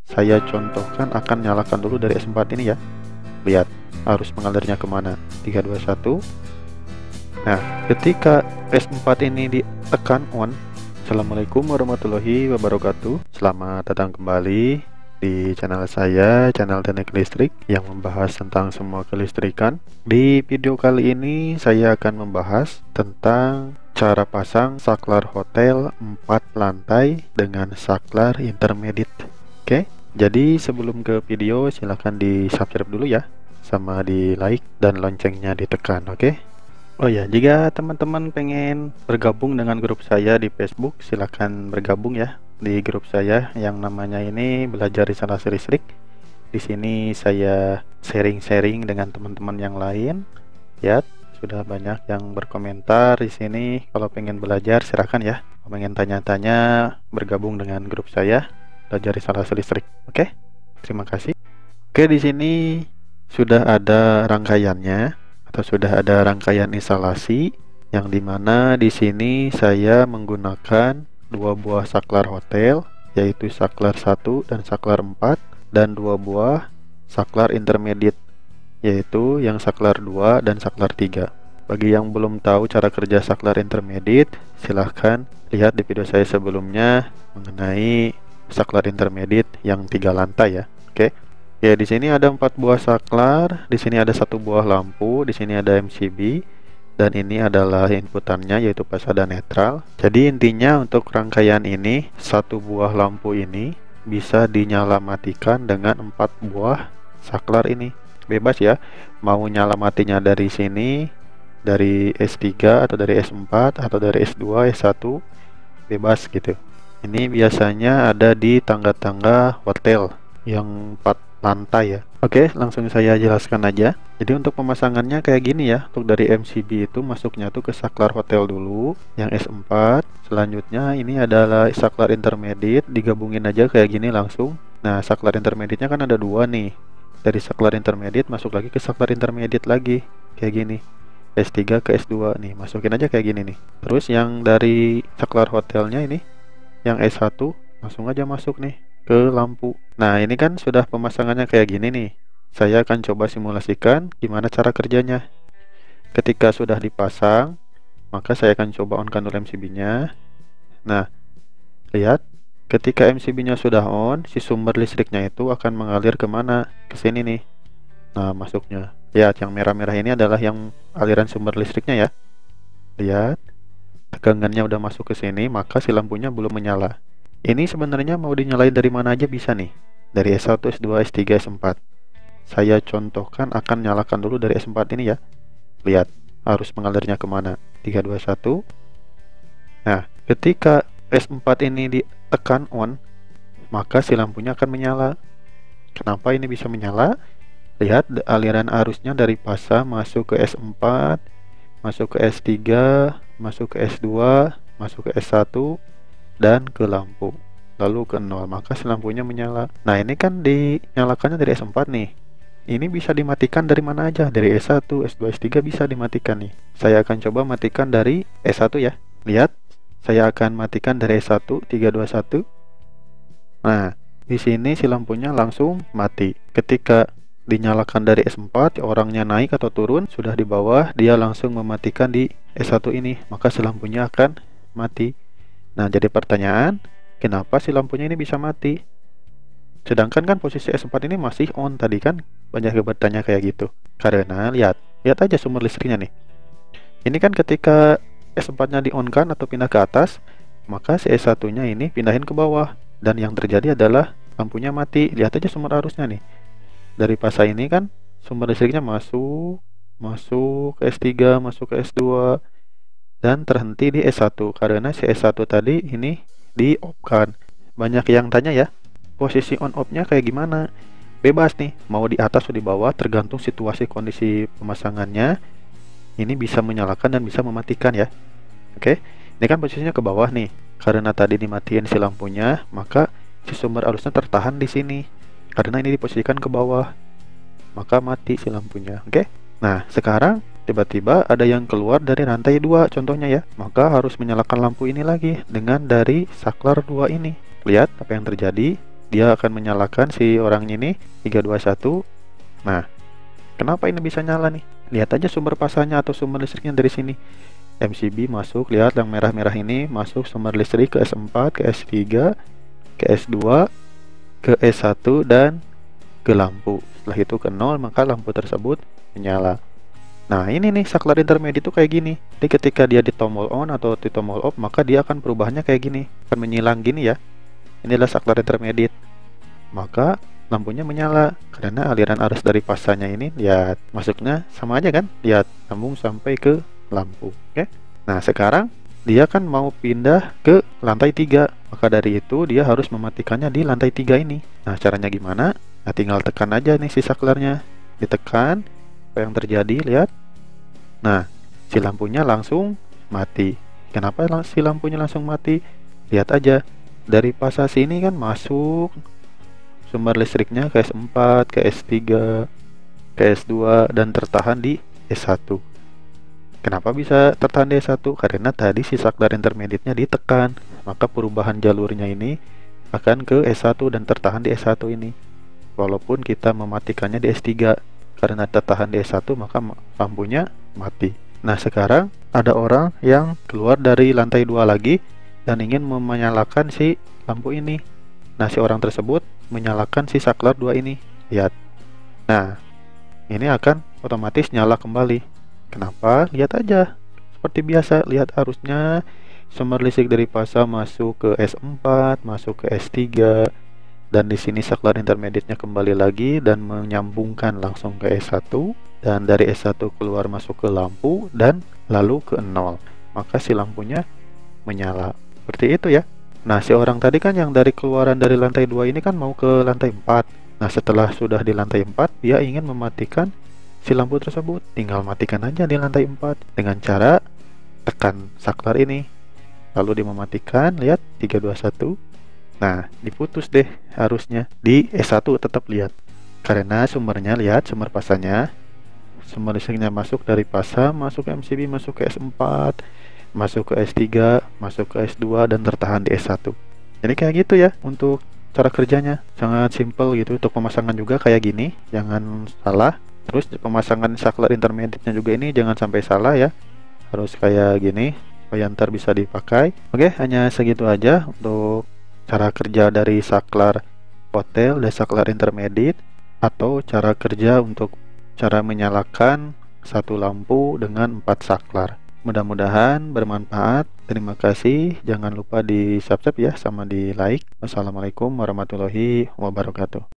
saya contohkan akan nyalakan dulu dari S4 ini ya. Lihat arus mengalirnya kemana, 3 2 1. Nah, ketika S4 ini ditekan on. Assalamualaikum warahmatullahi wabarakatuh. Selamat datang kembali di channel saya, channel teknik listrik yang membahas tentang semua kelistrikan. Di video kali ini saya akan membahas tentang cara pasang saklar hotel 4 lantai dengan saklar intermediate. Oke, jadi sebelum ke video silahkan di subscribe dulu ya, sama di like dan loncengnya ditekan. Oke. Oh ya, jika teman-teman pengen bergabung dengan grup saya di Facebook, silahkan bergabung ya di grup saya yang namanya ini Belajar Instalasi Listrik. Di sini saya sharing-sharing dengan teman-teman yang lain. Ya, sudah banyak yang berkomentar di sini. Kalau pengen belajar silahkan ya. Kalau pengen tanya-tanya, bergabung dengan grup saya Belajar Instalasi Listrik. Oke, terima kasih. Oke, di sini sudah ada rangkaiannya. Sudah ada rangkaian instalasi yang dimana di sini saya menggunakan dua buah saklar hotel, yaitu saklar 1 dan saklar 4, dan dua buah saklar intermediate, yaitu yang saklar 2 dan saklar 3. Bagi yang belum tahu cara kerja saklar intermediate, silahkan lihat di video saya sebelumnya mengenai saklar intermediate yang 3 lantai ya. Oke. Ya, di sini ada 4 buah saklar, di sini ada 1 buah lampu, di sini ada MCB, dan ini adalah inputannya yaitu pasada netral. Jadi intinya untuk rangkaian ini, 1 buah lampu ini bisa dinyala matikan dengan 4 buah saklar ini. Bebas ya, mau nyala matinya dari sini, dari S3 atau dari S4 atau dari S2, S1, bebas gitu. Ini biasanya ada di tangga-tangga hotel yang 4 lantai ya. Oke, langsung saya jelaskan aja. Jadi untuk pemasangannya kayak gini ya. Untuk dari MCB itu masuknya tuh ke saklar hotel dulu yang S4. Selanjutnya ini adalah saklar intermediate, digabungin aja kayak gini langsung. Nah, saklar intermediate-nya kan ada 2 nih. Dari saklar intermediate masuk lagi ke saklar intermediate lagi kayak gini. S3 ke S2 nih, masukin aja kayak gini nih. Terus yang dari saklar hotelnya ini yang S1 langsung aja masuk nih ke lampu. Nah, ini kan sudah pemasangannya kayak gini nih. Saya akan coba simulasikan gimana cara kerjanya. Ketika sudah dipasang, maka saya akan coba on-kan dulu MCB-nya. Nah, lihat, ketika MCB-nya sudah on, si sumber listriknya itu akan mengalir kemana? Ke sini nih. Nah, masuknya. Lihat, yang merah-merah ini adalah yang aliran sumber listriknya ya. Lihat, tegangannya udah masuk ke sini, maka si lampunya belum menyala. Ini sebenarnya mau dinyalain dari mana aja bisa nih. Dari S1, S2, S3, S4. Saya contohkan akan nyalakan dulu dari S4 ini ya. Lihat arus mengalirnya kemana, 3 2 1. Nah, ketika S4 ini ditekan on, maka si lampunya akan menyala. Kenapa ini bisa menyala? Lihat aliran arusnya dari pasa masuk ke S4, masuk ke S3, masuk ke S2, masuk ke S1, dan ke lampu, lalu ke 0, maka si lampunya menyala. Nah, ini kan dinyalakannya dari S4 nih. Ini bisa dimatikan dari mana aja, dari S1, S2, S3 bisa dimatikan nih. Saya akan coba matikan dari S1 ya. Lihat, saya akan matikan dari S1, 3 2 1. Nah, di sini si lampunya langsung mati. Ketika dinyalakan dari S4, orangnya naik atau turun, sudah di bawah, dia langsung mematikan di S1 ini, maka si lampunya akan mati. Nah, jadi pertanyaan, kenapa si lampunya ini bisa mati? Sedangkan kan posisi S4 ini masih on tadi kan? Banyak yang bertanya kayak gitu. Karena lihat aja sumber listriknya nih. Ini kan ketika S4-nya di-on-kan atau pindah ke atas, maka si S1-nya ini pindahin ke bawah. Dan yang terjadi adalah lampunya mati. Lihat aja sumber arusnya nih. Dari pasa ini kan sumber listriknya masuk ke S3, masuk ke S2, dan terhenti di S1 karena si S1 tadi ini di off kan. Banyak yang tanya ya, posisi on off nya kayak gimana? Bebas nih, mau di atas atau di bawah tergantung situasi kondisi pemasangannya. Ini bisa menyalakan dan bisa mematikan ya. Oke, ini kan posisinya ke bawah nih. Karena tadi dimatiin si lampunya, maka si sumber arusnya tertahan di sini. Karena ini diposisikan ke bawah, maka mati si lampunya. Oke. Nah, sekarang tiba-tiba ada yang keluar dari rantai 2 contohnya ya, maka harus menyalakan lampu ini lagi dengan dari saklar 2 ini. Lihat apa yang terjadi, dia akan menyalakan si orang ini 321. Nah, kenapa ini bisa nyala nih? Lihat aja sumber pasarnya atau sumber listriknya dari sini. MCB masuk, lihat yang merah-merah ini masuk sumber listrik ke S4, ke S3, ke S2, ke S1 dan ke lampu. Setelah itu ke 0, maka lampu tersebut menyala. Nah, ini nih saklar intermediate itu kayak gini. Jadi ketika dia di tombol on atau di tombol off, maka dia akan perubahannya kayak gini, akan menyilang gini ya. Inilah saklar intermediate. Maka lampunya menyala karena aliran arus dari pasanya ini, lihat, masuknya sama aja kan? Lihat, sambung sampai ke lampu. Oke. Nah, sekarang dia kan mau pindah ke lantai 3. Maka dari itu dia harus mematikannya di lantai 3 ini. Nah, caranya gimana? Nah, tinggal tekan aja nih si saklarnya. Ditekan, apa yang terjadi, lihat. Nah, si lampunya langsung mati. Kenapa si lampunya langsung mati? Lihat aja, dari pasar sini kan masuk sumber listriknya ke S4, ke S3, ke S2 dan tertahan di S1. Kenapa bisa tertahan di S1? Karena tadi si saklar intermediate-nya ditekan, maka perubahan jalurnya ini akan ke S1 dan tertahan di S1 ini. Walaupun kita mematikannya di S3, karena tertahan di S1 maka lampunya mati. Nah, sekarang ada orang yang keluar dari lantai 2 lagi dan ingin menyalakan si lampu ini. Nah, si orang tersebut menyalakan si saklar 2 ini. Lihat. Nah, ini akan otomatis nyala kembali. Kenapa? Lihat aja. Seperti biasa, lihat arusnya. Sumber listrik dari pasar masuk ke S4, masuk ke S3, dan di sini saklar intermediate-nya kembali lagi dan menyambungkan langsung ke S1, dan dari S1 keluar masuk ke lampu dan lalu ke 0. Maka si lampunya menyala. Seperti itu ya. Nah, si orang tadi kan yang dari keluaran dari lantai 2 ini kan mau ke lantai 4. Nah, setelah sudah di lantai 4, dia ingin mematikan si lampu tersebut. Tinggal matikan aja di lantai 4 dengan cara tekan saklar ini. Lalu dia mematikan, lihat 321. Nah, diputus deh harusnya. Di S1 tetap, lihat. Karena sumbernya, lihat sumber pasarnya. Sumber listriknya masuk dari pasar, masuk ke MCB, masuk ke S4, masuk ke S3, masuk ke S2 dan tertahan di S1. Jadi kayak gitu ya untuk cara kerjanya. Sangat simple gitu. Untuk pemasangan juga kayak gini, jangan salah. Terus pemasangan saklar intermediate-nya juga ini jangan sampai salah ya. Harus kayak gini supaya ntar bisa dipakai. Oke, hanya segitu aja untuk cara kerja dari saklar hotel dan saklar intermediate, atau cara kerja untuk cara menyalakan satu lampu dengan 4 saklar. Mudah-mudahan bermanfaat. Terima kasih. Jangan lupa di subscribe ya, sama di like. Wassalamualaikum warahmatullahi wabarakatuh.